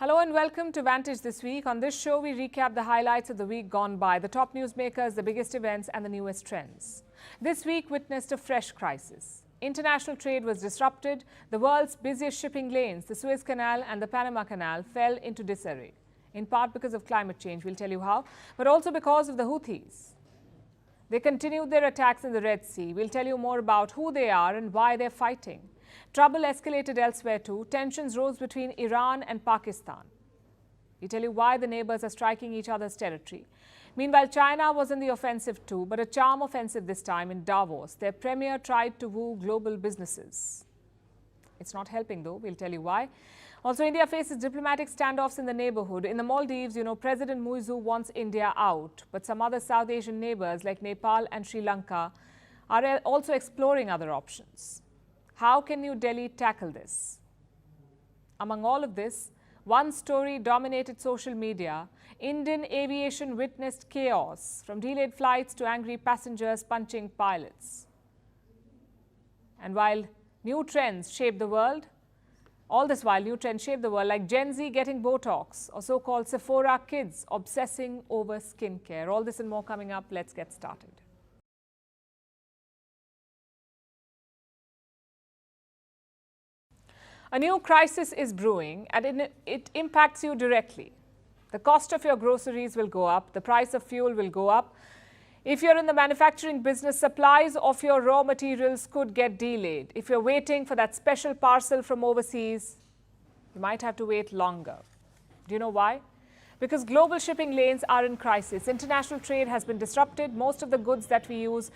Hello and welcome to Vantage this week. On this show, we recap the highlights of the week gone by, the top newsmakers, the biggest events and the newest trends. This week witnessed a fresh crisis. International trade was disrupted. The world's busiest shipping lanes, the Suez Canal and the Panama Canal, fell into disarray. In part because of climate change, we'll tell you how, but also because of the Houthis. They continued their attacks in the Red Sea. We'll tell you more about who they are and why they're fighting. Trouble escalated elsewhere too. Tensions rose between Iran and Pakistan. We tell you why the neighbors are striking each other's territory. Meanwhile, China was in the offensive too, but a charm offensive this time in Davos. Their premier tried to woo global businesses. It's not helping though. We'll tell you why. Also, India faces diplomatic standoffs in the neighborhood. In the Maldives, President Muizu wants India out, but some other South Asian neighbors like Nepal and Sri Lanka are also exploring other options. How can New Delhi tackle this? Among all of this, one story dominated social media. Indian aviation witnessed chaos, from delayed flights to angry passengers punching pilots. And while new trends shape the world, all this while new trends shape the world, like Gen Z getting Botox or so-called Sephora kids obsessing over skincare. All this and more coming up. Let's get started. A new crisis is brewing and it impacts you directly. The cost of your groceries will go up, the price of fuel will go up. If you're in the manufacturing business, supplies of your raw materials could get delayed. If you're waiting for that special parcel from overseas, you might have to wait longer. Do you know why? Because global shipping lanes are in crisis. International trade has been disrupted. Most of the goods that we use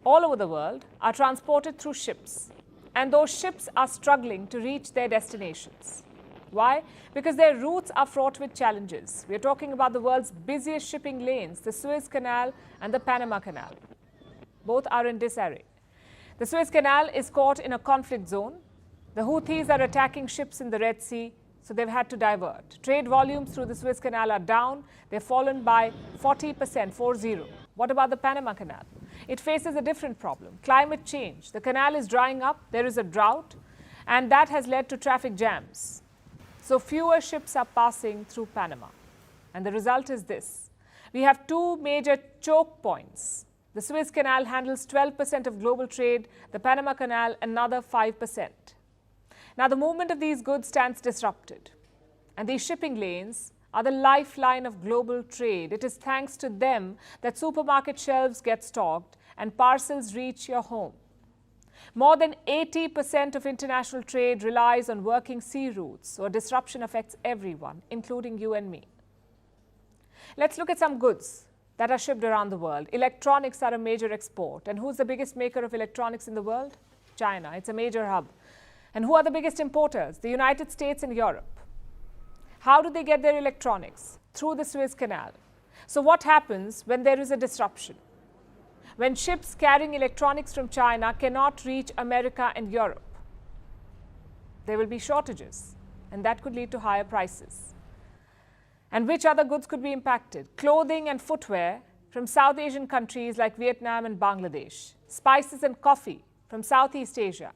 all over the world are transported through ships. And those ships are struggling to reach their destinations. Why? Because their routes are fraught with challenges. We are talking about the world's busiest shipping lanes, the Suez Canal and the Panama Canal. Both are in disarray. The Suez Canal is caught in a conflict zone. The Houthis are attacking ships in the Red Sea, so they've had to divert. Trade volumes through the Suez Canal are down. They've fallen by 40%, 40. What about the Panama Canal? It faces a different problem, climate change. The canal is drying up, there is a drought, and that has led to traffic jams. So fewer ships are passing through Panama. And the result is this. We have two major choke points. The Suez Canal handles 12% of global trade, the Panama Canal another 5%. Now the movement of these goods stands disrupted. And these shipping lanes are the lifeline of global trade. It is thanks to them that supermarket shelves get stocked and parcels reach your home. More than 80% of international trade relies on working sea routes, so a disruption affects everyone, including you and me. Let's look at some goods that are shipped around the world. Electronics are a major export. And who's the biggest maker of electronics in the world? China. It's a major hub. And who are the biggest importers? The United States and Europe. How do they get their electronics? Through the Suez Canal. So what happens when there is a disruption? When ships carrying electronics from China cannot reach America and Europe, there will be shortages, and that could lead to higher prices. And which other goods could be impacted? Clothing and footwear from South Asian countries like Vietnam and Bangladesh. Spices and coffee from Southeast Asia.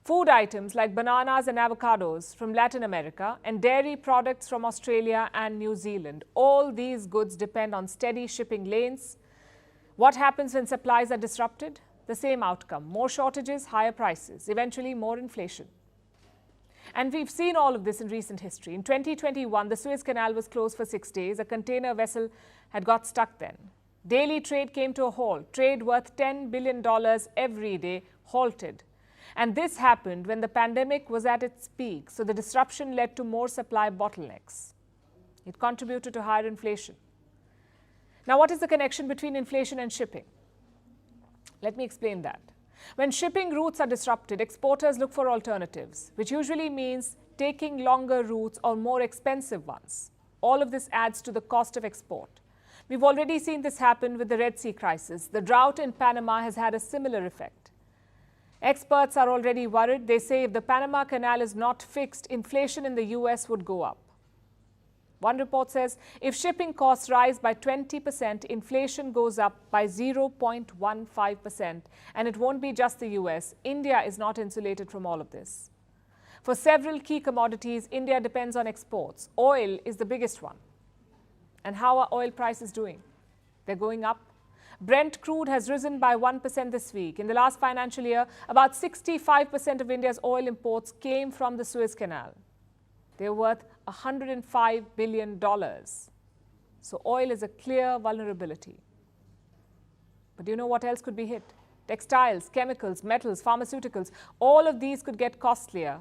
Food items like bananas and avocados from Latin America, and dairy products from Australia and New Zealand. All these goods depend on steady shipping lanes. What happens when supplies are disrupted? The same outcome. More shortages, higher prices, eventually more inflation. And we've seen all of this in recent history. In 2021, the Suez Canal was closed for 6 days. A container vessel had got stuck then. Daily trade came to a halt. Trade worth $10 billion every day halted. And this happened when the pandemic was at its peak, so the disruption led to more supply bottlenecks. It contributed to higher inflation. Now, what is the connection between inflation and shipping? Let me explain that. When shipping routes are disrupted, exporters look for alternatives, which usually means taking longer routes or more expensive ones. All of this adds to the cost of export. We've already seen this happen with the Red Sea crisis. The drought in Panama has had a similar effect. Experts are already worried. They say if the Panama Canal is not fixed, inflation in the US would go up. One report says if shipping costs rise by 20%, inflation goes up by 0.15%. And it won't be just the US. India is not insulated from all of this. For several key commodities, India depends on exports. Oil is the biggest one. And how are oil prices doing? They're going up. Brent crude has risen by 1% this week. In the last financial year, about 65% of India's oil imports came from the Suez Canal. They're worth $105 billion. So oil is a clear vulnerability. But do you know what else could be hit? Textiles, chemicals, metals, pharmaceuticals, all of these could get costlier.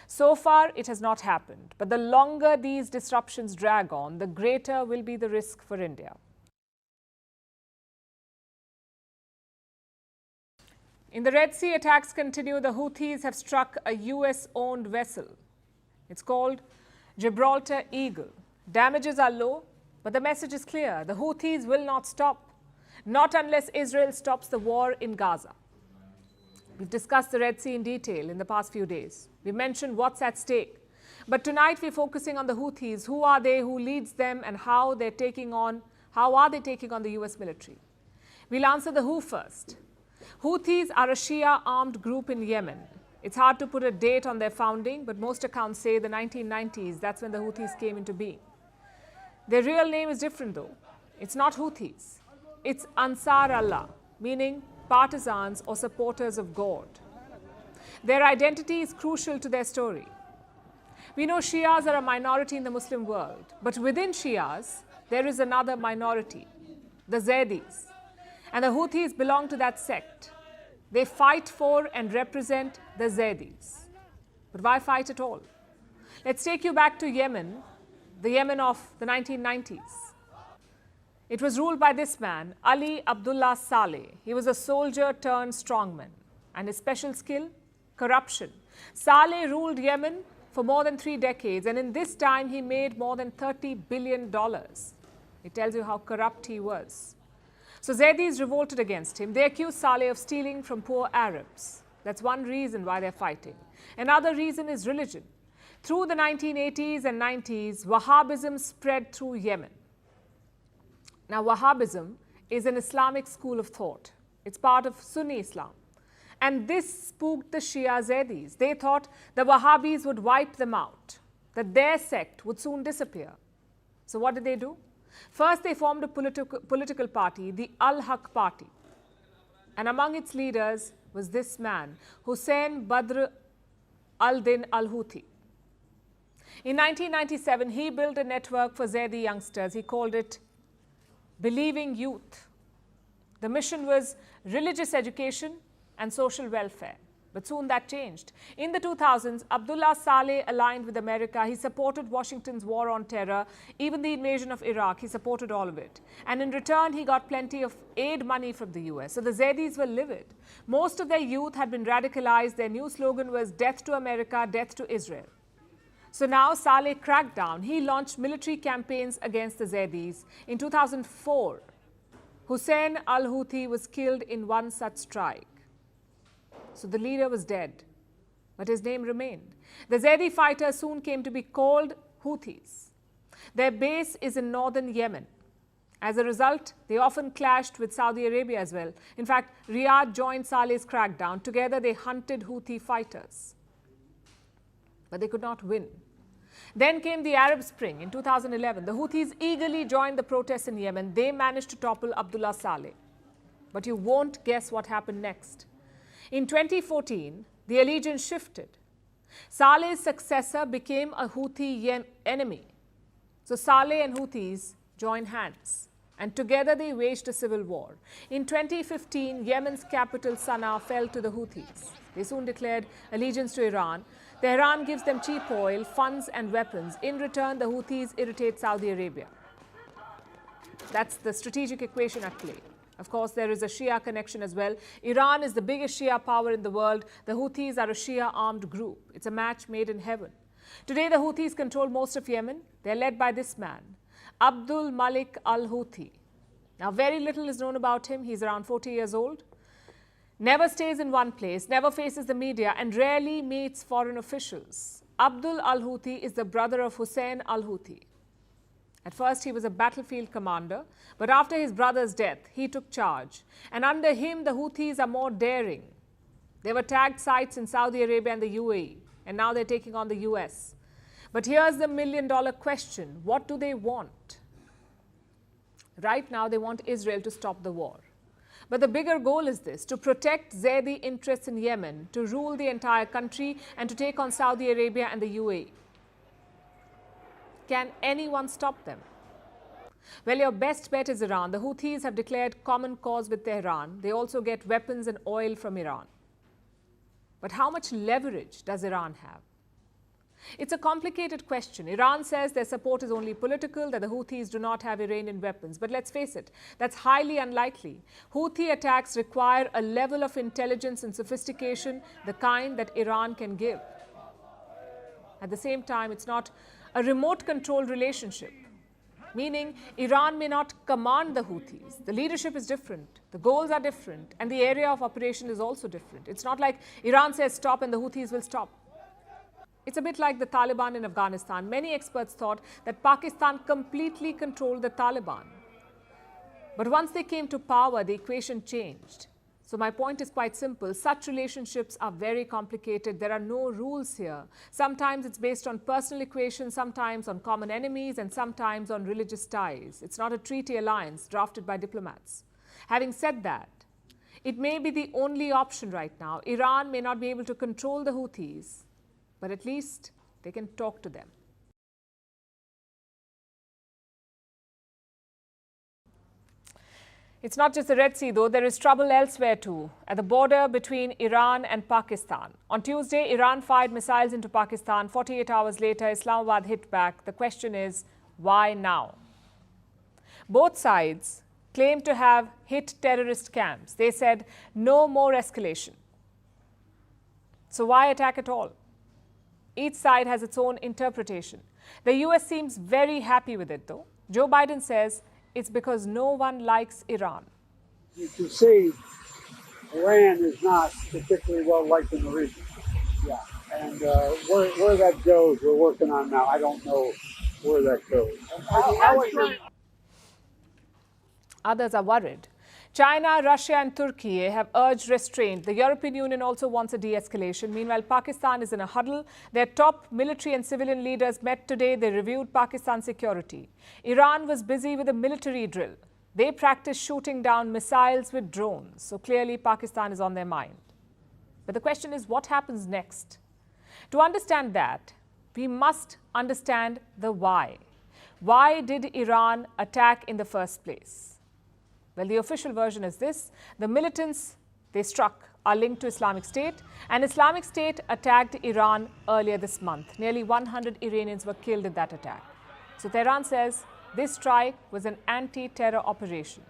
So far, it has not happened. But the longer these disruptions drag on, the greater will be the risk for India. In the Red Sea, attacks continue. The Houthis have struck a US-owned vessel. It's called Gibraltar Eagle. Damages are low, but the message is clear. The Houthis will not stop, not unless Israel stops the war in Gaza. We've discussed the Red Sea in detail in the past few days. We mentioned what's at stake. But tonight we're focusing on the Houthis. Who are they, who leads them, and how are they taking on the US military? We'll answer the who first. Houthis are a Shia armed group in Yemen. It's hard to put a date on their founding, but most accounts say the 1990s, that's when the Houthis came into being. Their real name is different though. It's not Houthis. It's Ansar Allah, meaning partisans or supporters of God. Their identity is crucial to their story. We know Shias are a minority in the Muslim world, but within Shias, there is another minority, the Zaydis. And the Houthis belong to that sect. They fight for and represent the Zaydis. But why fight at all? Let's take you back to Yemen, the Yemen of the 1990s. It was ruled by this man, Ali Abdullah Saleh. He was a soldier turned strongman. And his special skill? Corruption. Saleh ruled Yemen for more than 3 decades, and in this time he made more than $30 billion. It tells you how corrupt he was. So Zaydis revolted against him. They accused Saleh of stealing from poor Arabs. That's one reason why they're fighting. Another reason is religion. Through the 1980s and 90s, Wahhabism spread through Yemen. Now, Wahhabism is an Islamic school of thought. It's part of Sunni Islam. And this spooked the Shia Zaydis. They thought the Wahhabis would wipe them out, that their sect would soon disappear. So what did they do? First, they formed a political party, the Al-Haq Party. And among its leaders was this man, Hussein Badr al-Din al-Houthi. In 1997, he built a network for Zaydi youngsters. He called it Believing Youth. The mission was religious education and social welfare. But soon that changed. In the 2000s, Abdullah Saleh aligned with America. He supported Washington's war on terror, even the invasion of Iraq. He supported all of it. And in return, he got plenty of aid money from the US. So the Zaydis were livid. Most of their youth had been radicalized. Their new slogan was death to America, death to Israel. So now Saleh cracked down. He launched military campaigns against the Zaydis. In 2004, Hussein al-Houthi was killed in one such strike. So the leader was dead, but his name remained. The Zaydi fighters soon came to be called Houthis. Their base is in northern Yemen. As a result, they often clashed with Saudi Arabia as well. In fact, Riyadh joined Saleh's crackdown. Together, they hunted Houthi fighters. But they could not win. Then came the Arab Spring in 2011. The Houthis eagerly joined the protests in Yemen. They managed to topple Abdullah Saleh. But you won't guess what happened next. In 2014, the allegiance shifted. Saleh's successor became a Houthi enemy. So Saleh and Houthis joined hands, and together they waged a civil war. In 2015, Yemen's capital Sana'a fell to the Houthis. They soon declared allegiance to Iran. Tehran gives them cheap oil, funds and weapons. In return, the Houthis irritate Saudi Arabia. That's the strategic equation at play. Of course, there is a Shia connection as well. Iran is the biggest Shia power in the world. The Houthis are a Shia armed group. It's a match made in heaven. Today, the Houthis control most of Yemen. They're led by this man, Abdul Malik al-Houthi. Now, very little is known about him. He's around 40 years old. Never stays in one place, never faces the media, and rarely meets foreign officials. Abdul al-Houthi is the brother of Hussein al-Houthi. At first, he was a battlefield commander, but after his brother's death, he took charge. And under him, the Houthis are more daring. They've attacked sites in Saudi Arabia and the UAE, and now they're taking on the US. But here's the million-dollar question. What do they want? Right now, they want Israel to stop the war. But the bigger goal is this: to protect Zaydi interests in Yemen, to rule the entire country, and to take on Saudi Arabia and the UAE. Can anyone stop them? Well, your best bet is Iran. The Houthis have declared common cause with Tehran. They also get weapons and oil from Iran. But how much leverage does Iran have? It's a complicated question. Iran says their support is only political, that the Houthis do not have Iranian weapons. But let's face it, that's highly unlikely. Houthi attacks require a level of intelligence and sophistication, the kind that Iran can give. At the same time, it's not a remote-controlled relationship, meaning Iran may not command the Houthis. The leadership is different, the goals are different, and the area of operation is also different. It's not like Iran says stop and the Houthis will stop. It's a bit like the Taliban in Afghanistan. Many experts thought that Pakistan completely controlled the Taliban. But once they came to power, the equation changed. So my point is quite simple. Such relationships are very complicated. There are no rules here. Sometimes it's based on personal equations, sometimes on common enemies, and sometimes on religious ties. It's not a treaty alliance drafted by diplomats. Having said that, it may be the only option right now. Iran may not be able to control the Houthis, but at least they can talk to them. It's not just the Red Sea, though. There is trouble elsewhere, too, at the border between Iran and Pakistan. On Tuesday, Iran fired missiles into Pakistan. 48 hours later, Islamabad hit back. The question is, why now? Both sides claim to have hit terrorist camps. They said, no more escalation. So why attack at all? Each side has its own interpretation. The US seems very happy with it, though. Joe Biden says it's because no one likes Iran. You can see Iran is not particularly well liked in the region. Yeah, and where that goes, we're working on now. I don't know where that goes. Others are worried. China, Russia and Turkey have urged restraint. The European Union also wants a de-escalation. Meanwhile, Pakistan is in a huddle. Their top military and civilian leaders met today. They reviewed Pakistan's security. Iran was busy with a military drill. They practiced shooting down missiles with drones. So clearly, Pakistan is on their mind. But the question is, what happens next? To understand that, we must understand the why. Why did Iran attack in the first place? Well, the official version is this. The militants they struck are linked to Islamic State, and Islamic State attacked Iran earlier this month. Nearly 100 Iranians were killed in that attack. So Tehran says this strike was an anti-terror operation.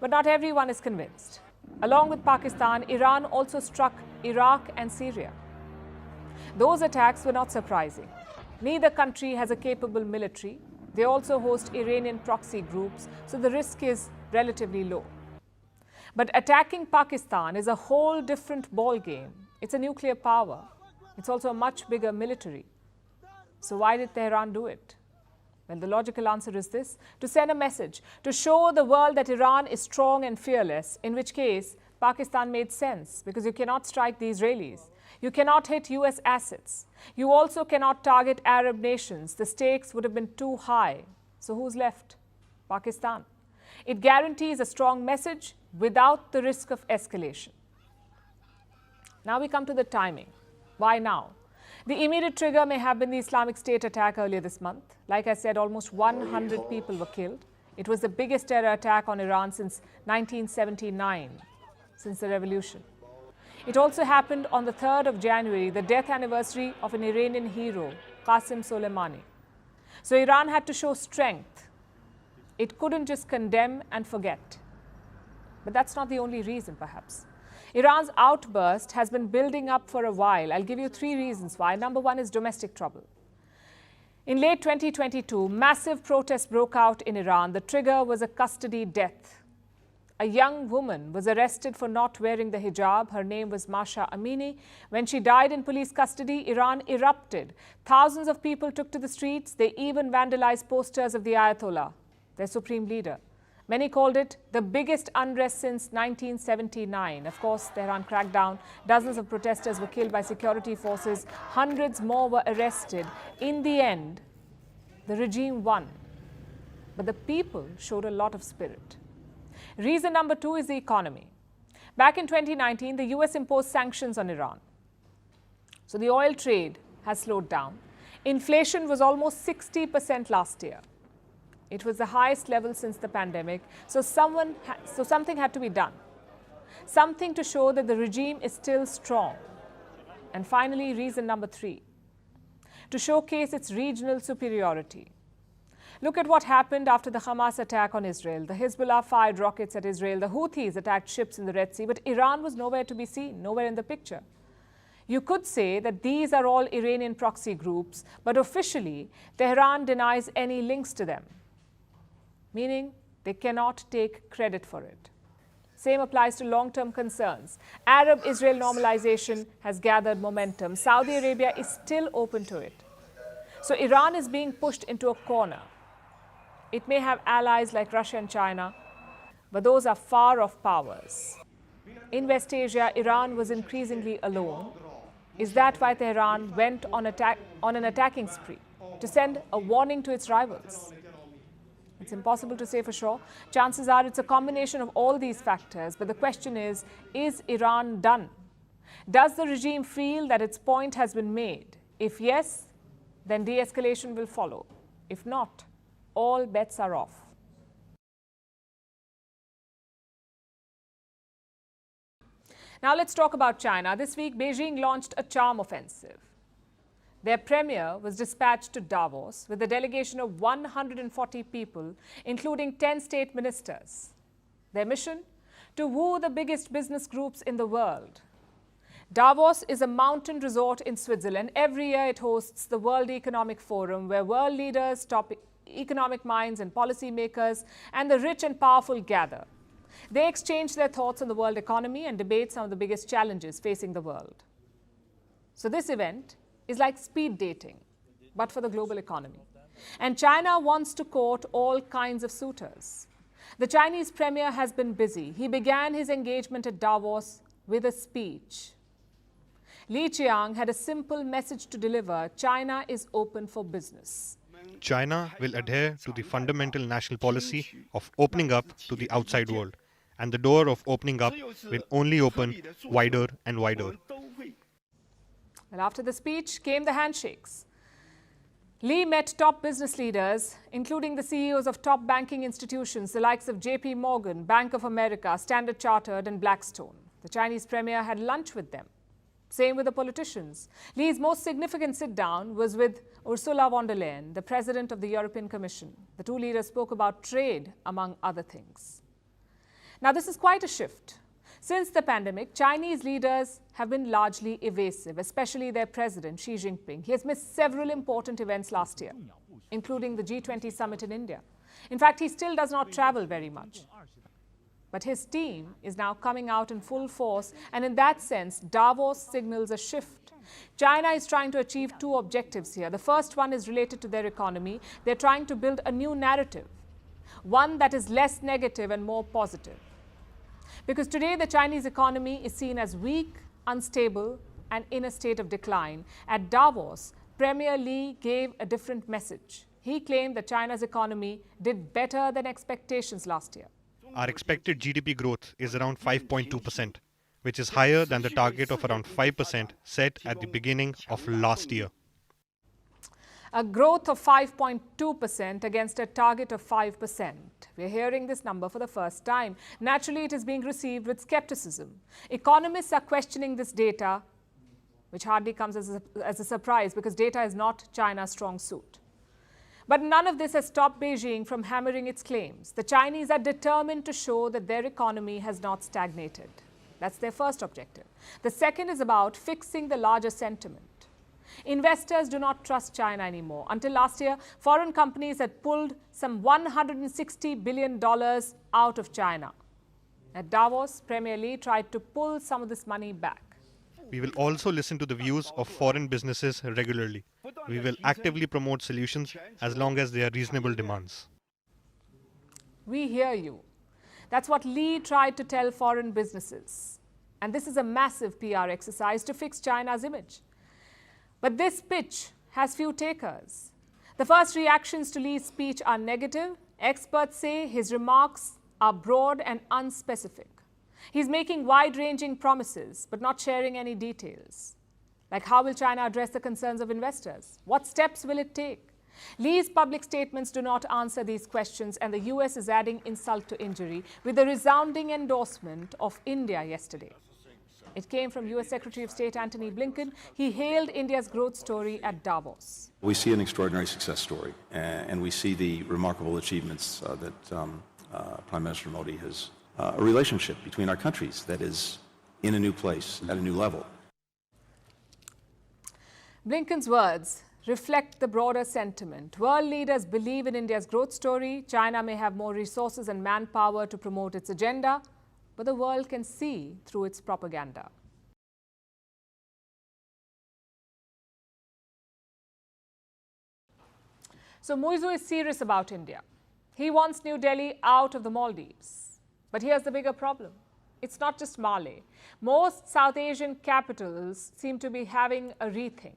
But not everyone is convinced. Along with Pakistan, Iran also struck Iraq and Syria. Those attacks were not surprising. Neither country has a capable military. They also host Iranian proxy groups, so the risk is relatively low. But attacking Pakistan is a whole different ballgame. It's a nuclear power. It's also a much bigger military. So why did Tehran do it? Well, the logical answer is this: to send a message, to show the world that Iran is strong and fearless, in which case Pakistan made sense, because you cannot strike the Israelis. You cannot hit US assets. You also cannot target Arab nations. The stakes would have been too high. So who's left? Pakistan. It guarantees a strong message without the risk of escalation. Now we come to the timing. Why now? The immediate trigger may have been the Islamic State attack earlier this month. Like I said, almost 100 people were killed. It was the biggest terror attack on Iran since 1979, since the revolution. It also happened on the 3rd of January, the death anniversary of an Iranian hero, Qasem Soleimani. So Iran had to show strength. It couldn't just condemn and forget. But that's not the only reason, perhaps. Iran's outburst has been building up for a while. I'll give you 3 reasons why. Number 1 is domestic trouble. In late 2022, massive protests broke out in Iran. The trigger was a custody death. A young woman was arrested for not wearing the hijab. Her name was Masha Amini. When she died in police custody, Iran erupted. Thousands of people took to the streets. They even vandalized posters of the Ayatollah, their supreme leader. Many called it the biggest unrest since 1979. Of course, Tehran cracked down. Dozens of protesters were killed by security forces. Hundreds more were arrested. In the end, the regime won. But the people showed a lot of spirit. Reason number 2 is the economy. Back in 2019, the US imposed sanctions on Iran. So the oil trade has slowed down. Inflation was almost 60% last year. It was the highest level since the pandemic, so something had to be done. Something to show that the regime is still strong. And finally, reason number 3, to showcase its regional superiority. Look at what happened after the Hamas attack on Israel. The Hezbollah fired rockets at Israel. The Houthis attacked ships in the Red Sea, but Iran was nowhere to be seen, nowhere in the picture. You could say that these are all Iranian proxy groups, but officially, Tehran denies any links to them, meaning they cannot take credit for it. Same applies to long-term concerns. Arab-Israel normalization has gathered momentum. Saudi Arabia is still open to it. So Iran is being pushed into a corner. It may have allies like Russia and China, but those are far-off powers. In West Asia, Iran was increasingly alone. Is that why Tehran went on an attacking spree, to send a warning to its rivals? It's impossible to say for sure. Chances are it's a combination of all these factors, but the question is Iran done? Does the regime feel that its point has been made? If yes, then de-escalation will follow. If not, all bets are off. Now let's talk about China. This week, Beijing launched a charm offensive. Their premier was dispatched to Davos with a delegation of 140 people, including 10 state ministers. Their mission? To woo the biggest business groups in the world. Davos is a mountain resort in Switzerland. Every year it hosts the World Economic Forum, where world leaders, top economic minds and policymakers, and the rich and powerful gather. They exchange their thoughts on the world economy and debate some of the biggest challenges facing the world. So this event is like speed dating, but for the global economy. And China wants to court all kinds of suitors. The Chinese premier has been busy. He began his engagement at Davos with a speech. Li Qiang had a simple message to deliver: China is open for business. China will adhere to the fundamental national policy of opening up to the outside world, and the door of opening up will only open wider and wider. Well, after the speech came the handshakes. Li met top business leaders, including the CEOs of top banking institutions, the likes of JP Morgan, Bank of America, Standard Chartered, and Blackstone. The Chinese premier had lunch with them. Same with the politicians. Li's most significant sit-down was with Ursula von der Leyen, the president of the European Commission. The two leaders spoke about trade, among other things. Now, this is quite a shift. Since the pandemic, Chinese leaders have been largely evasive, especially their president, Xi Jinping. He has missed several important events last year, including the G20 summit in India. In fact, he still does not travel very much. But his team is now coming out in full force, and in that sense, Davos signals a shift. China is trying to achieve two objectives here. The first one is related to their economy. They're trying to build a new narrative, one that is less negative and more positive. Because today the Chinese economy is seen as weak, unstable, and in a state of decline. At Davos, Premier Li gave a different message. He claimed that China's economy did better than expectations last year. Our expected GDP growth is around 5.2%, which is higher than the target of around 5% set at the beginning of last year. A growth of 5.2% against a target of 5%. We're hearing this number for the first time. Naturally, it is being received with skepticism. Economists are questioning this data, which hardly comes as a surprise because data is not China's strong suit. But none of this has stopped Beijing from hammering its claims. The Chinese are determined to show that their economy has not stagnated. That's their first objective. The second is about fixing the larger sentiment. Investors do not trust China anymore. Until last year, foreign companies had pulled some $160 billion out of China. At Davos, Premier Li tried to pull some of this money back. We will also listen to the views of foreign businesses regularly. We will actively promote solutions as long as they are reasonable demands. We hear you. That's what Lee tried to tell foreign businesses. And this is a massive PR exercise to fix China's image. But this pitch has few takers. The first reactions to Lee's speech are negative. Experts say his remarks are broad and unspecific. He's making wide-ranging promises, but not sharing any details. Like, how will China address the concerns of investors? What steps will it take? Lee's public statements do not answer these questions, and the US is adding insult to injury with the resounding endorsement of India yesterday. It came from US Secretary of State Antony Blinken. He hailed India's growth story at Davos. We see an extraordinary success story, and we see the remarkable achievements that Prime Minister Modi has, a relationship between our countries that is in a new place, at a new level. Blinken's words reflect the broader sentiment. World leaders believe in India's growth story. China may have more resources and manpower to promote its agenda, but the world can see through its propaganda. So Muizu is serious about India. He wants New Delhi out of the Maldives. But here's the bigger problem. It's not just Mali. Most South Asian capitals seem to be having a rethink,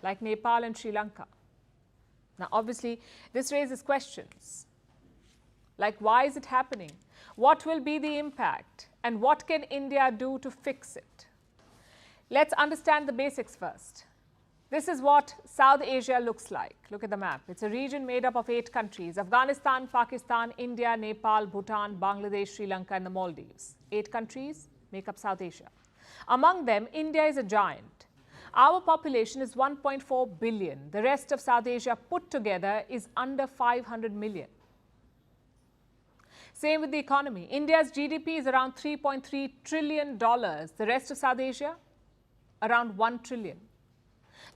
like Nepal and Sri Lanka. Now, obviously, this raises questions. Like, why is it happening? What will be the impact? And what can India do to fix it? Let's understand the basics first. This is what South Asia looks like. Look at the map. It's a region made up of 8 countries: Afghanistan, Pakistan, India, Nepal, Bhutan, Bangladesh, Sri Lanka, and the Maldives. 8 countries make up South Asia. Among them, India is a giant. Our population is 1.4 billion. The rest of South Asia put together is under 500 million. Same with the economy. India's GDP is around $3.3 trillion. The rest of South Asia, around 1 trillion.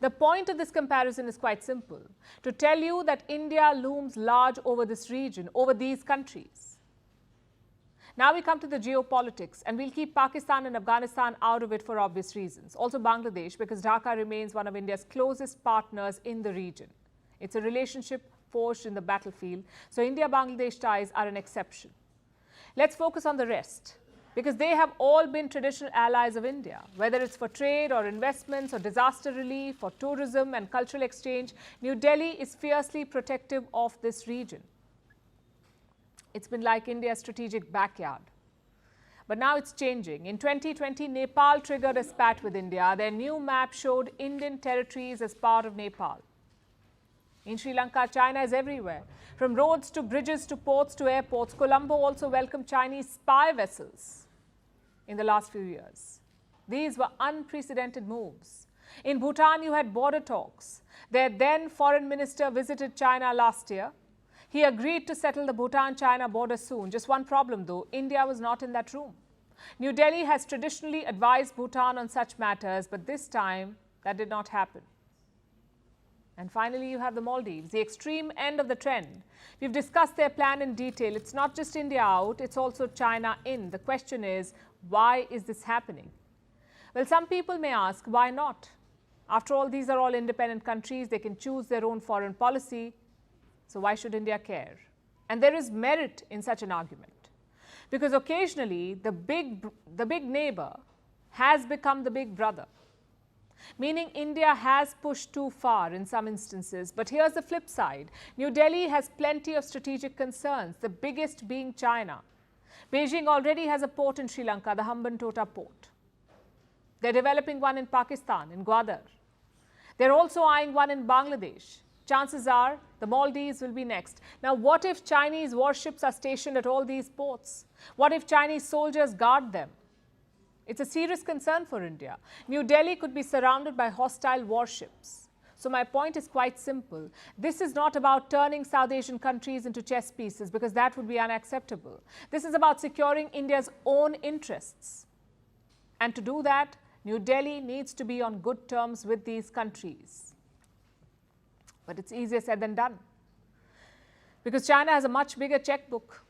The point of this comparison is quite simple: to tell you that India looms large over this region, over these countries. Now we come to the geopolitics, and we'll keep Pakistan and Afghanistan out of it for obvious reasons. Also Bangladesh, because Dhaka remains one of India's closest partners in the region. It's a relationship forged in the battlefield, so India-Bangladesh ties are an exception. Let's focus on the rest, because they have all been traditional allies of India, whether it's for trade or investments or disaster relief or tourism and cultural exchange. New Delhi is fiercely protective of this region. It's been like India's strategic backyard. But now it's changing. In 2020, Nepal triggered a spat with India. Their new map showed Indian territories as part of Nepal. In Sri Lanka, China is everywhere. From roads to bridges to ports to airports, Colombo also welcomed Chinese spy vessels in the last few years. These were unprecedented moves. In Bhutan, you had border talks. Their then foreign minister visited China last year. He agreed to settle the Bhutan-China border soon. Just one problem though, India was not in that room. New Delhi has traditionally advised Bhutan on such matters, but this time that did not happen. And finally, you have the Maldives, the extreme end of the trend. We've discussed their plan in detail. It's not just India out, it's also China in. The question is, why is this happening? Well, some people may ask, why not? After all, these are all independent countries. They can choose their own foreign policy. So why should India care? And there is merit in such an argument, because occasionally the big neighbor has become the big brother. Meaning India has pushed too far in some instances. But here's the flip side. New Delhi has plenty of strategic concerns, the biggest being China. Beijing already has a port in Sri Lanka, the Hambantota port. They're developing one in Pakistan, in Gwadar. They're also eyeing one in Bangladesh. Chances are the Maldives will be next. Now, what if Chinese warships are stationed at all these ports? What if Chinese soldiers guard them? It's a serious concern for India. New Delhi could be surrounded by hostile warships. So my point is quite simple. This is not about turning South Asian countries into chess pieces, because that would be unacceptable. This is about securing India's own interests. And to do that, New Delhi needs to be on good terms with these countries. But it's easier said than done, because China has a much bigger checkbook.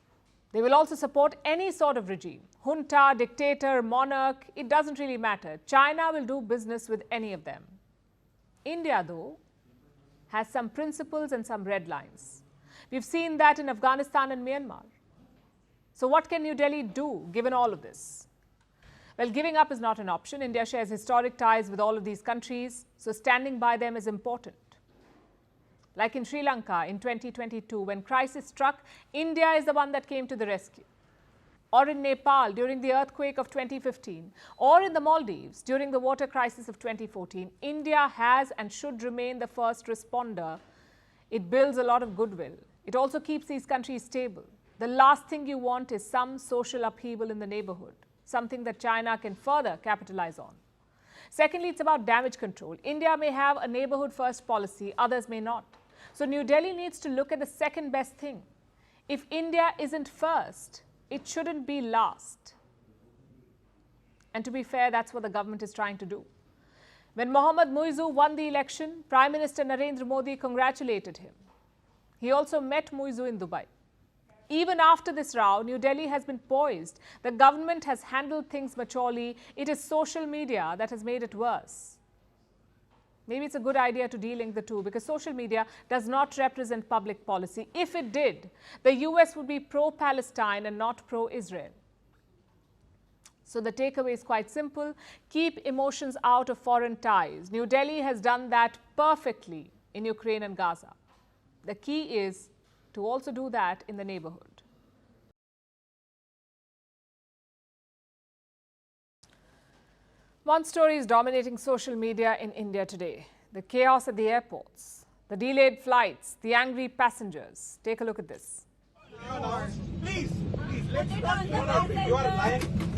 They will also support any sort of regime, junta, dictator, monarch, it doesn't really matter. China will do business with any of them. India, though, has some principles and some red lines. We've seen that in Afghanistan and Myanmar. So what can New Delhi do given all of this? Well, giving up is not an option. India shares historic ties with all of these countries, so standing by them is important. Like in Sri Lanka in 2022, when crisis struck, India is the one that came to the rescue. Or in Nepal during the earthquake of 2015, or in the Maldives during the water crisis of 2014, India has and should remain the first responder. It builds a lot of goodwill. It also keeps these countries stable. The last thing you want is some social upheaval in the neighborhood, something that China can further capitalize on. Secondly, it's about damage control. India may have a neighborhood first policy, others may not. So New Delhi needs to look at the second best thing. If India isn't first, it shouldn't be last. And to be fair, that's what the government is trying to do. When Mohammad Muizzu won the election, Prime Minister Narendra Modi congratulated him. He also met Muizzu in Dubai. Even after this row, New Delhi has been poised. The government has handled things maturely. It is social media that has made it worse. Maybe it's a good idea to de-link the two, because social media does not represent public policy. If it did, the US would be pro-Palestine and not pro-Israel. So the takeaway is quite simple. Keep emotions out of foreign ties. New Delhi has done that perfectly in Ukraine and Gaza. The key is to also do that in the neighborhood. One story is dominating social media in India today: the chaos at the airports, the delayed flights, the angry passengers. Take a look at this. Please, let's not you are lying.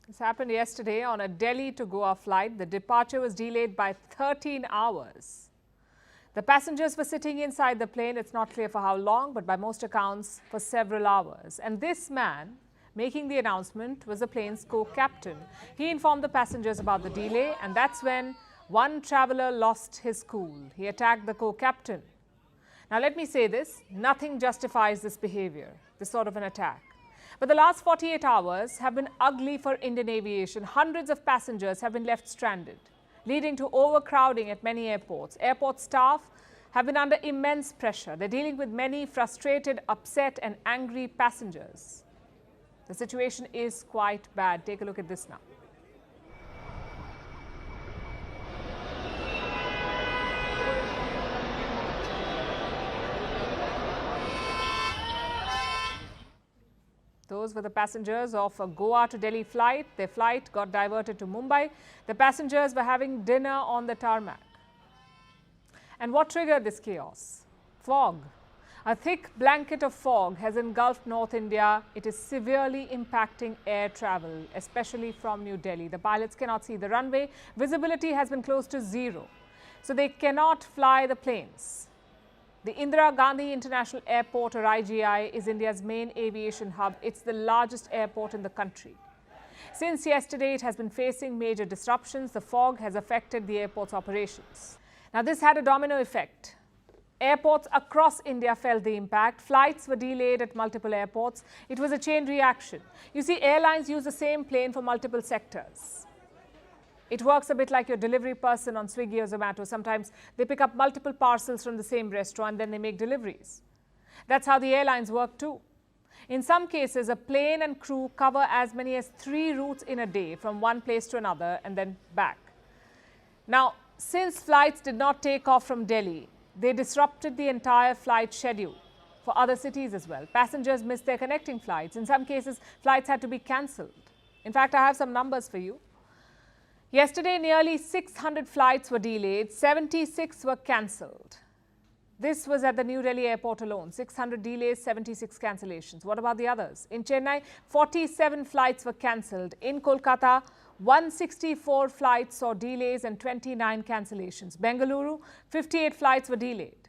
This happened yesterday on a Delhi to Goa flight. The departure was delayed by 13 hours. The passengers were sitting inside the plane. It's not clear for how long, but by most accounts for several hours. And this man making the announcement was the plane's co-captain. He informed the passengers about the delay, and that's when one traveler lost his cool. He attacked the co-captain. Now let me say this, nothing justifies this behavior, this sort of an attack. But the last 48 hours have been ugly for Indian aviation. Hundreds of passengers have been left stranded, leading to overcrowding at many airports. Airport staff have been under immense pressure. They're dealing with many frustrated, upset and angry passengers. The situation is quite bad. Take a look at this now. Those were the passengers of a Goa to Delhi flight. Their flight got diverted to Mumbai. The passengers were having dinner on the tarmac. And what triggered this chaos? Fog. A thick blanket of fog has engulfed North India. It is severely impacting air travel, especially from New Delhi. The pilots cannot see the runway. Visibility has been close to zero, so they cannot fly the planes. The Indira Gandhi International Airport, or IGI, is India's main aviation hub. It's the largest airport in the country. Since yesterday, it has been facing major disruptions. The fog has affected the airport's operations. Now, this had a domino effect. Airports across India felt the impact. Flights were delayed at multiple airports. It was a chain reaction. You see, airlines use the same plane for multiple sectors. It works a bit like your delivery person on Swiggy or Zomato. Sometimes they pick up multiple parcels from the same restaurant, then they make deliveries. That's how the airlines work too. In some cases, a plane and crew cover as many as 3 routes in a day from one place to another and then back. Now, since flights did not take off from Delhi, they disrupted the entire flight schedule for other cities as well. Passengers missed their connecting flights. In some cases, flights had to be cancelled. In fact, I have some numbers for you. Yesterday, nearly 600 flights were delayed, 76 were cancelled. This was at the New Delhi airport alone. 600 delays, 76 cancellations. What about the others? In Chennai, 47 flights were cancelled. In Kolkata, 164 flights saw delays and 29 cancellations. Bengaluru, 58 flights were delayed.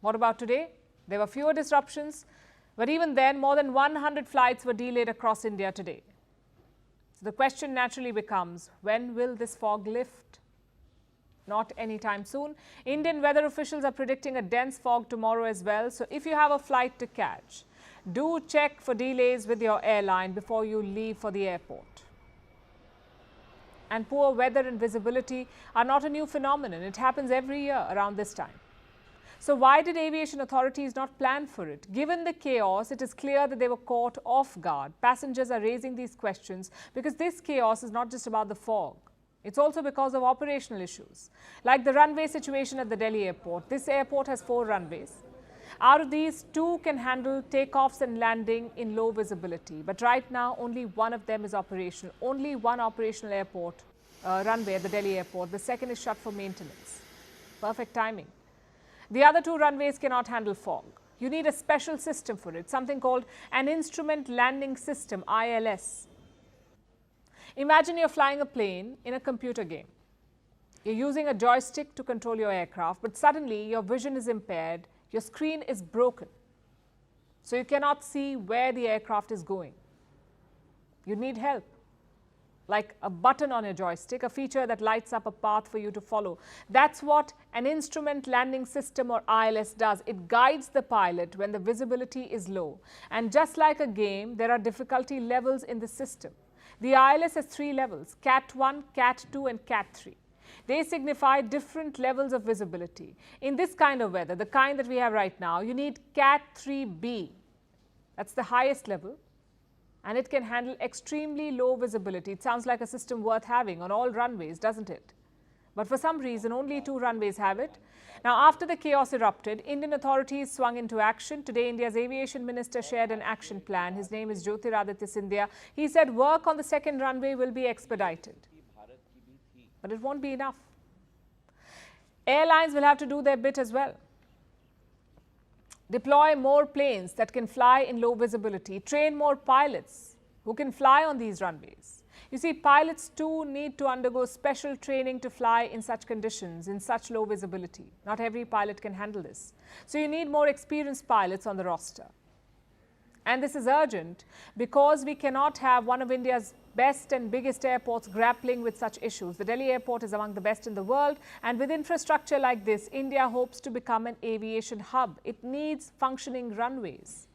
What about today? There were fewer disruptions, but even then, more than 100 flights were delayed across India today. So the question naturally becomes, when will this fog lift? Not anytime soon. Indian weather officials are predicting a dense fog tomorrow as well. So if you have a flight to catch, do check for delays with your airline before you leave for the airport. And poor weather and visibility are not a new phenomenon. It happens every year around this time. So why did aviation authorities not plan for it? Given the chaos, it is clear that they were caught off guard. Passengers are raising these questions because this chaos is not just about the fog. It's also because of operational issues, like the runway situation at the Delhi airport. This airport has 4 runways. Out of these, 2 can handle takeoffs and landing in low visibility. But right now, only one of them is operational. Only one operational runway at the Delhi airport. The second is shut for maintenance. Perfect timing. The other 2 runways cannot handle fog. You need a special system for it, something called an Instrument Landing System, ILS. Imagine you're flying a plane in a computer game. You're using a joystick to control your aircraft, but suddenly your vision is impaired, your screen is broken. So you cannot see where the aircraft is going. You need help, like a button on your joystick, a feature that lights up a path for you to follow. That's what an Instrument Landing System or ILS does. It guides the pilot when the visibility is low. And just like a game, there are difficulty levels in the system. The ILS has 3 levels, Cat 1, Cat 2 and Cat 3. They signify different levels of visibility. In this kind of weather, the kind that we have right now, you need Cat 3B. That's the highest level. And it can handle extremely low visibility. It sounds like a system worth having on all runways, doesn't it? But for some reason, only 2 runways have it. Now, after the chaos erupted, Indian authorities swung into action. Today, India's aviation minister shared an action plan. His name is Jyotiraditya Scindia. He said work on the second runway will be expedited. But it won't be enough. Airlines will have to do their bit as well. Deploy more planes that can fly in low visibility. Train more pilots who can fly on these runways. You see, pilots too need to undergo special training to fly in such conditions, in such low visibility. Not every pilot can handle this. So you need more experienced pilots on the roster. And this is urgent because we cannot have one of India's best and biggest airports grappling with such issues. The Delhi airport is among the best in the world, and with infrastructure like this, India hopes to become an aviation hub. It needs functioning runways.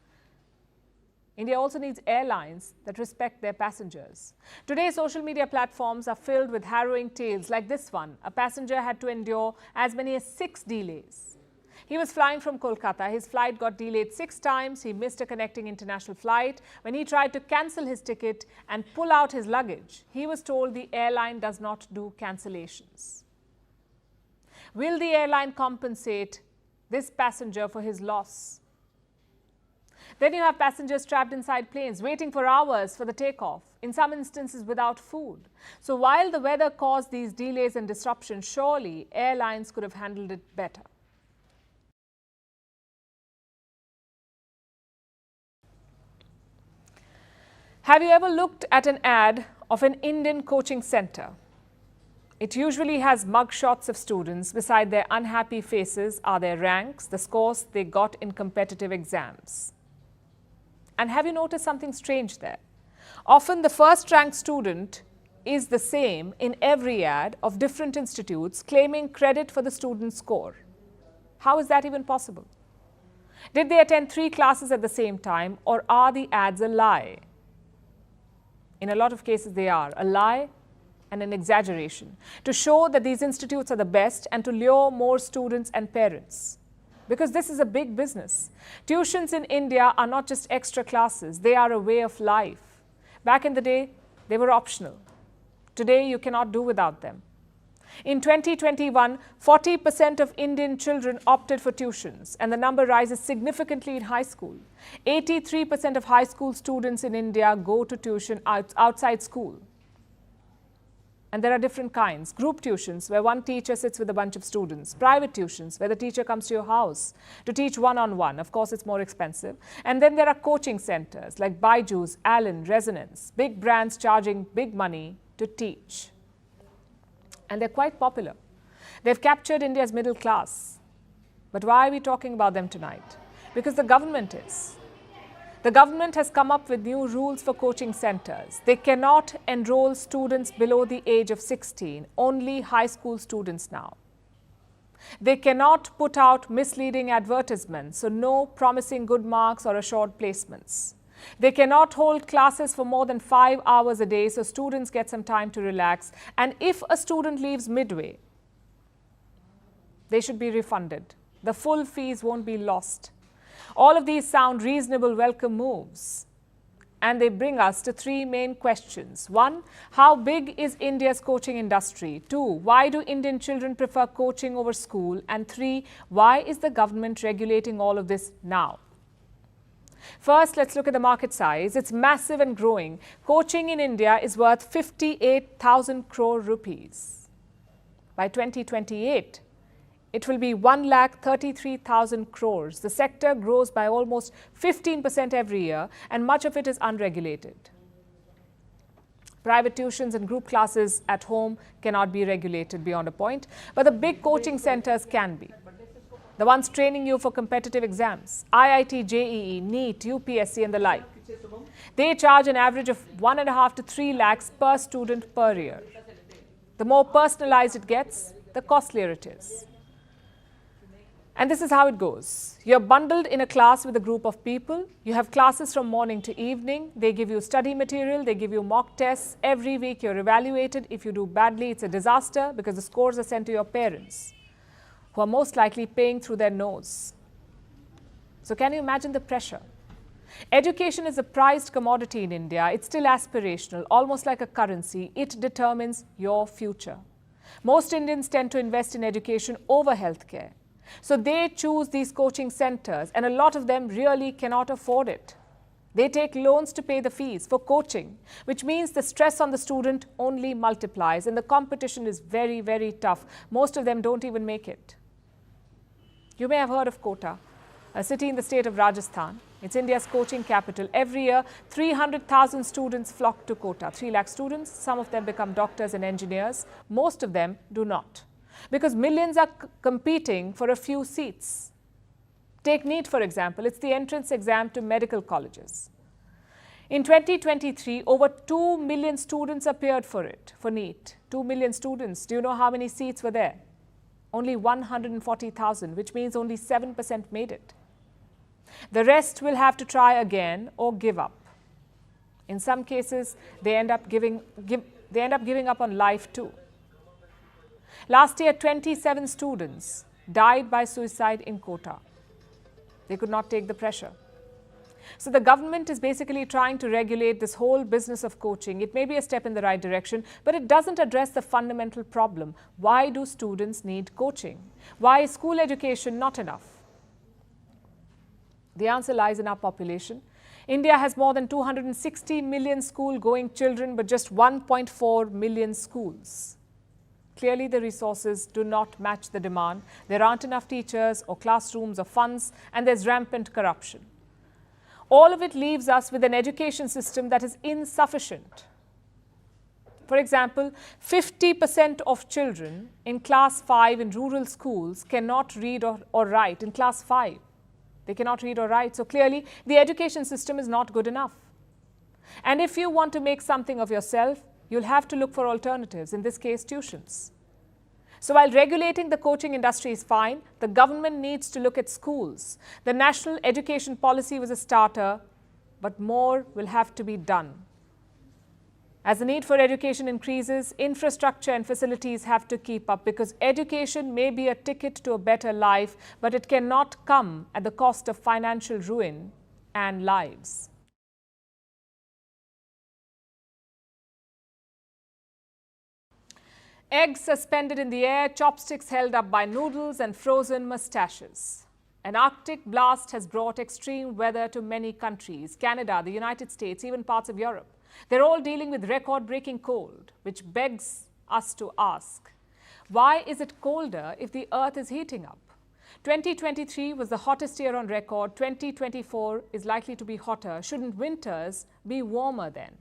India also needs airlines that respect their passengers. Today, social media platforms are filled with harrowing tales like this one. A passenger had to endure as many as 6 delays. He was flying from Kolkata. His flight got delayed 6 times. He missed a connecting international flight. When he tried to cancel his ticket and pull out his luggage, he was told the airline does not do cancellations. Will the airline compensate this passenger for his loss? Then you have passengers trapped inside planes, waiting for hours for the takeoff, in some instances without food. So while the weather caused these delays and disruptions, surely airlines could have handled it better. Have you ever looked at an ad of an Indian coaching center? It usually has mugshots of students. Beside their unhappy faces are their ranks, the scores they got in competitive exams. And have you noticed something strange there? Often the first-ranked student is the same in every ad of different institutes claiming credit for the student's score. How is that even possible? Did they attend 3 classes at the same time, or are the ads a lie? In a lot of cases, they are a lie and an exaggeration to show that these institutes are the best and to lure more students and parents. Because this is a big business. Tuitions in India are not just extra classes, they are a way of life. Back in the day, they were optional. Today, you cannot do without them. In 2021, 40% of Indian children opted for tuitions, and the number rises significantly in high school. 83% of high school students in India go to tuition outside school. And there are different kinds. Group tuitions, where one teacher sits with a bunch of students. Private tuitions, where the teacher comes to your house to teach one-on-one. Of course, it's more expensive. And then there are coaching centers like Byju's, Allen, Resonance. Big brands charging big money to teach. And they're quite popular. They've captured India's middle class. But why are we talking about them tonight? Because the government is. The government has come up with new rules for coaching centres. They cannot enrol students below the age of 16, only high school students now. They cannot put out misleading advertisements, so no promising good marks or assured placements. They cannot hold classes for more than 5 hours a day, so students get some time to relax. And if a student leaves midway, they should be refunded. The full fees won't be lost. All of these sound reasonable, welcome moves. And they bring us to three main questions. One, how big is India's coaching industry? Two, why do Indian children prefer coaching over school? And three, why is the government regulating all of this now? First, let's look at the market size. It's massive and growing. Coaching in India is worth 58,000 crore rupees. By 2028, it will be 1,33,000 crores. The sector grows by almost 15% every year, and much of it is unregulated. Private tuitions and group classes at home cannot be regulated beyond a point, but the big coaching centers can be. The ones training you for competitive exams, IIT, JEE, NEET, UPSC and the like. They charge an average of 1.5 to 3 lakhs per student per year. The more personalized it gets, the costlier it is. And this is how it goes. You're bundled in a class with a group of people. You have classes from morning to evening. They give you study material. They give you mock tests. Every week you're evaluated. If you do badly, it's a disaster because the scores are sent to your parents, who are most likely paying through their nose. So can you imagine the pressure? Education is a prized commodity in India. It's still aspirational, almost like a currency. It determines your future. Most Indians tend to invest in education over healthcare. So they choose these coaching centers, and a lot of them really cannot afford it. They take loans to pay the fees for coaching, which means the stress on the student only multiplies, and the competition is very, very tough. Most of them don't even make it. You may have heard of Kota, a city in the state of Rajasthan. It's India's coaching capital. Every year, 300,000 students flock to Kota. 3 lakh students, some of them become doctors and engineers. Most of them do not, because millions are competing for a few seats. Take NEET, for example. It's the entrance exam to medical colleges. In 2023, over 2 million students appeared for it, for NEET. 2 million students. Do you know how many seats were there? Only 140,000, which means only 7% made it. The rest will have to try again or give up. In some cases, they end up giving up on life too. Last year, 27 students died by suicide in Kota. They could not take the pressure. So the government is basically trying to regulate this whole business of coaching. It may be a step in the right direction, but it doesn't address the fundamental problem. Why do students need coaching? Why is school education not enough? The answer lies in our population. India has more than 260 million school-going children, but just 1.4 million schools. Clearly, the resources do not match the demand. There aren't enough teachers or classrooms or funds, and there's rampant corruption. All of it leaves us with an education system that is insufficient. For example, 50% of children in class 5 in rural schools cannot read or write in class 5. They cannot read or write. So clearly, the education system is not good enough. And if you want to make something of yourself, you'll have to look for alternatives, in this case, tuitions. So while regulating the coaching industry is fine, the government needs to look at schools. The national education policy was a starter, but more will have to be done. As the need for education increases, infrastructure and facilities have to keep up, because education may be a ticket to a better life, but it cannot come at the cost of financial ruin and lives. Eggs suspended in the air, chopsticks held up by noodles and frozen mustaches. An Arctic blast has brought extreme weather to many countries, Canada, the United States, even parts of Europe. They're all dealing with record-breaking cold, which begs us to ask, why is it colder if the earth is heating up? 2023 was the hottest year on record. 2024 is likely to be hotter. Shouldn't winters be warmer then?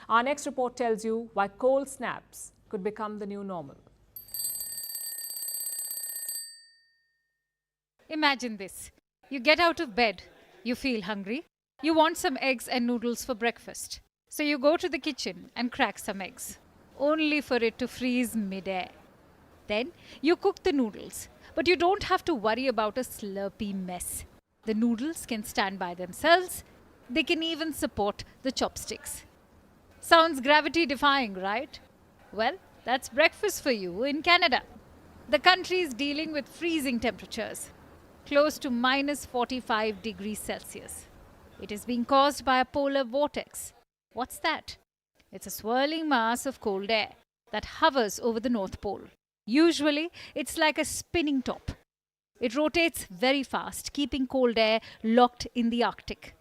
Our next report tells you why cold snaps could become the new normal. Imagine this. You get out of bed, you feel hungry, You want some eggs and noodles for breakfast. So you go to the kitchen and crack some eggs, only for it to freeze mid-air. Then you cook the noodles, but you don't have to worry about a slurpy mess. The noodles can stand by themselves. They can even support the chopsticks. Sounds gravity-defying, right? Well, that's breakfast for you in Canada. The country is dealing with freezing temperatures, close to minus 45 degrees Celsius. It is being caused by a polar vortex. What's that? It's a swirling mass of cold air that hovers over the North Pole. Usually, it's like a spinning top. It rotates very fast, keeping cold air locked in the Arctic.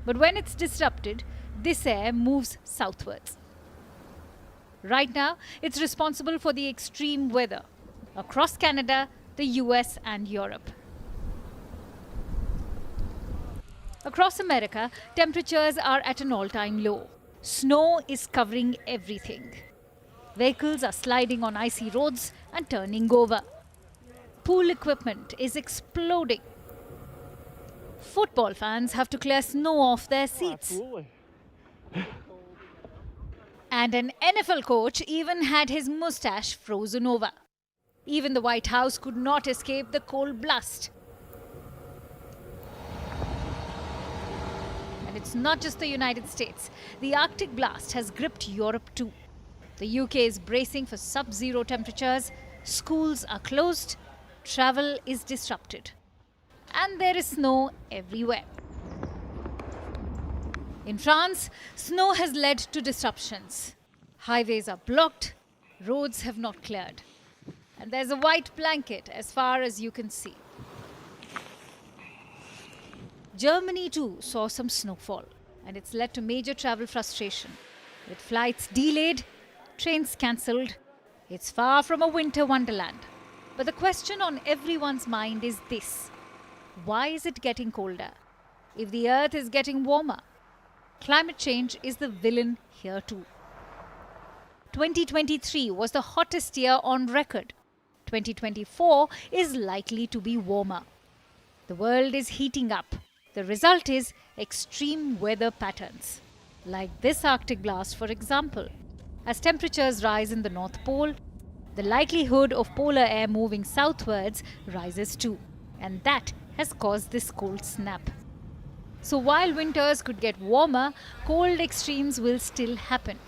But when it's disrupted, this air moves southwards. Right now, it's responsible for the extreme weather across Canada, the US and Europe. Across America, temperatures are at an all-time low. Snow is covering everything. Vehicles are sliding on icy roads and turning over. Pool equipment is exploding. Football fans have to clear snow off their seats. Absolutely. And an NFL coach even had his mustache frozen over. Even the White House could not escape the cold blast. And it's not just the United States. The Arctic blast has gripped Europe too. The UK is bracing for sub-zero temperatures. Schools are closed. Travel is disrupted. And there is snow everywhere. In France, snow has led to disruptions. Highways are blocked. Roads have not cleared. And there's a white blanket as far as you can see. Germany too saw some snowfall, and it's led to major travel frustration. With flights delayed, trains cancelled, it's far from a winter wonderland. But the question on everyone's mind is this: why is it getting colder? If the earth is getting warmer, climate change is the villain here too. 2023 was the hottest year on record. 2024 is likely to be warmer. The world is heating up. The result is extreme weather patterns, like this Arctic blast, for example. As temperatures rise in the North Pole, the likelihood of polar air moving southwards rises too, and that has caused this cold snap. So while winters could get warmer, cold extremes will still happen.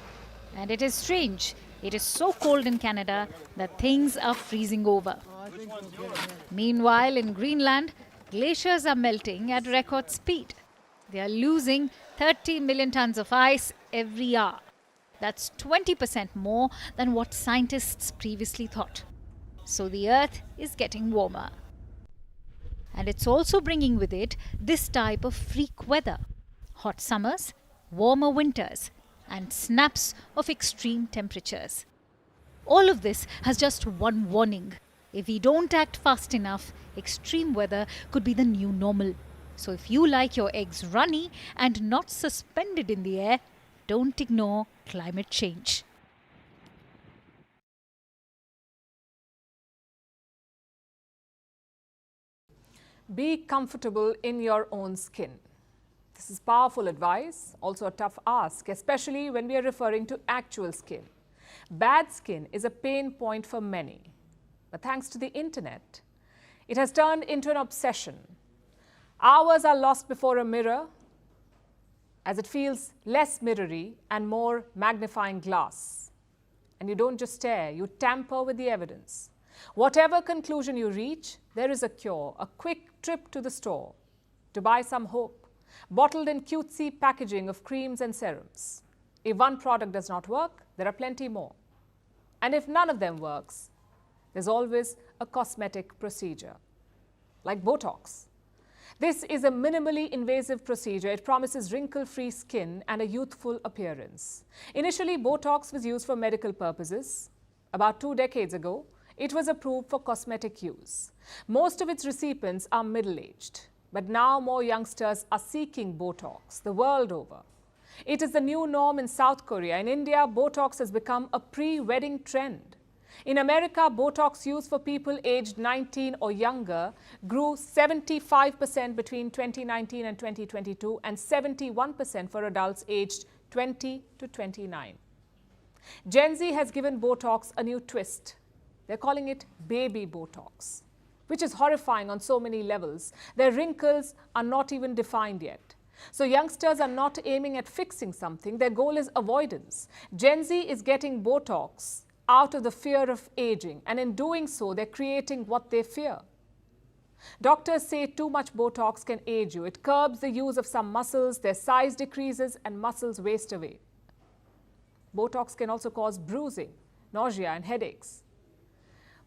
And it is strange. It is so cold in Canada that things are freezing over. Meanwhile, in Greenland, glaciers are melting at record speed. They are losing 30 million tons of ice every hour. That's 20% more than what scientists previously thought. So the Earth is getting warmer. And it's also bringing with it this type of freak weather: hot summers, warmer winters, and snaps of extreme temperatures. All of this has just one warning. If we don't act fast enough, extreme weather could be the new normal. So if you like your eggs runny and not suspended in the air, don't ignore climate change. Be comfortable in your own skin. This is powerful advice, also a tough ask, especially when we are referring to actual skin. Bad skin is a pain point for many. But thanks to the internet, it has turned into an obsession. Hours are lost before a mirror as it feels less mirrory and more magnifying glass. And you don't just stare, you tamper with the evidence. Whatever conclusion you reach, there is a cure, a quick trip to the store to buy some hope, bottled in cutesy packaging of creams and serums. If one product does not work, there are plenty more. And if none of them works, there's always a cosmetic procedure, like Botox. This is a minimally invasive procedure. It promises wrinkle-free skin and a youthful appearance. Initially, Botox was used for medical purposes. About 2 decades ago, it was approved for cosmetic use. Most of its recipients are middle-aged, but now more youngsters are seeking Botox the world over. It is the new norm in South Korea. In India, Botox has become a pre-wedding trend. In America, Botox use for people aged 19 or younger grew 75% between 2019 and 2022 and 71% for adults aged 20 to 29. Gen Z has given Botox a new twist. They're calling it baby Botox, which is horrifying on so many levels. Their wrinkles are not even defined yet. So youngsters are not aiming at fixing something. Their goal is avoidance. Gen Z is getting Botox out of the fear of aging, and in doing so, they're creating what they fear. Doctors say too much Botox can age you. It curbs the use of some muscles, their size decreases, and muscles waste away. Botox can also cause bruising, nausea, and headaches.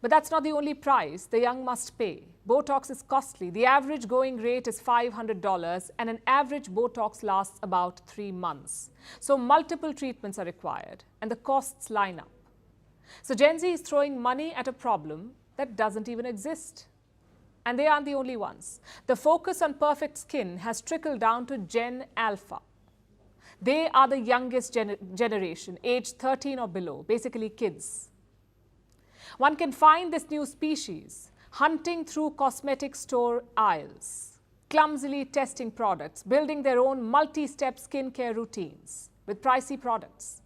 But that's not the only price the young must pay. Botox is costly. The average going rate is $500, and an average Botox lasts about 3 months. So multiple treatments are required, and the costs line up. So Gen Z is throwing money at a problem that doesn't even exist. And they aren't the only ones. The focus on perfect skin has trickled down to Gen Alpha. They are the youngest generation, aged 13 or below, basically kids. One can find this new species hunting through cosmetic store aisles, clumsily testing products, building their own multi-step skincare routines with pricey products.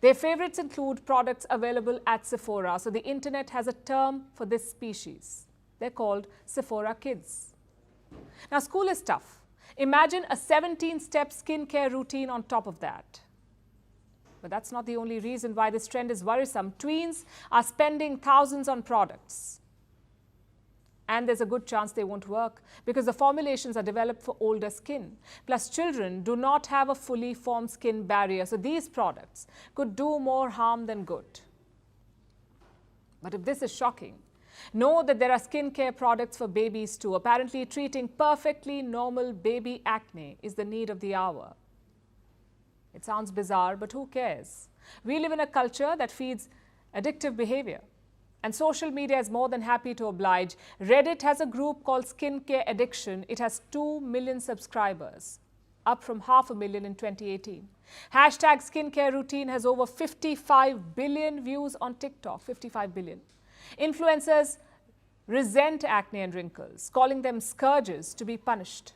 Their favorites include products available at Sephora. So the internet has a term for this species. They're called Sephora Kids. Now, school is tough. Imagine a 17-step skincare routine on top of that. But that's not the only reason why this trend is worrisome. Tweens are spending thousands on products. And there's a good chance they won't work because the formulations are developed for older skin. Plus, children do not have a fully formed skin barrier, so these products could do more harm than good. But if this is shocking, know that there are skincare products for babies too. Apparently, treating perfectly normal baby acne is the need of the hour. It sounds bizarre, but who cares? We live in a culture that feeds addictive behavior. And social media is more than happy to oblige. Reddit has a group called Skincare Addiction. It has 2 million subscribers, up from 500,000 in 2018. Hashtag skincare routine has over 55 billion views on TikTok, 55 billion. Influencers resent acne and wrinkles, calling them scourges to be punished.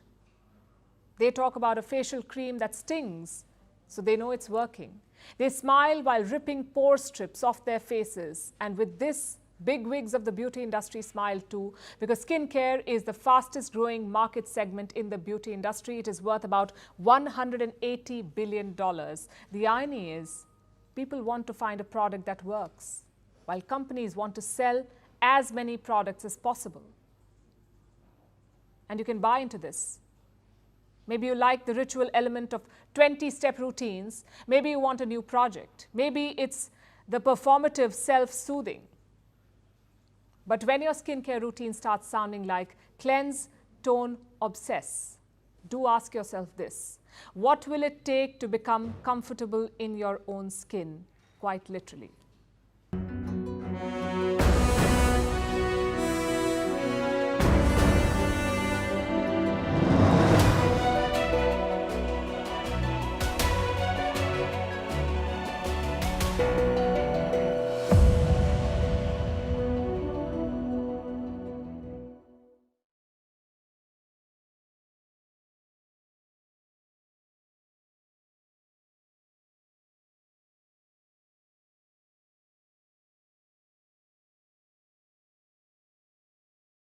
They talk about a facial cream that stings, so they know it's working. They smile while ripping pore strips off their faces. And with this, big wigs of the beauty industry smile too, because skincare is the fastest growing market segment in the beauty industry. It is worth about $180 billion. The irony is, people want to find a product that works, while companies want to sell as many products as possible. And you can buy into this. Maybe you like the ritual element of 20-step routines. Maybe you want a new project. Maybe it's the performative self-soothing. But when your skincare routine starts sounding like cleanse, tone, obsess, do ask yourself this: what will it take to become comfortable in your own skin, quite literally?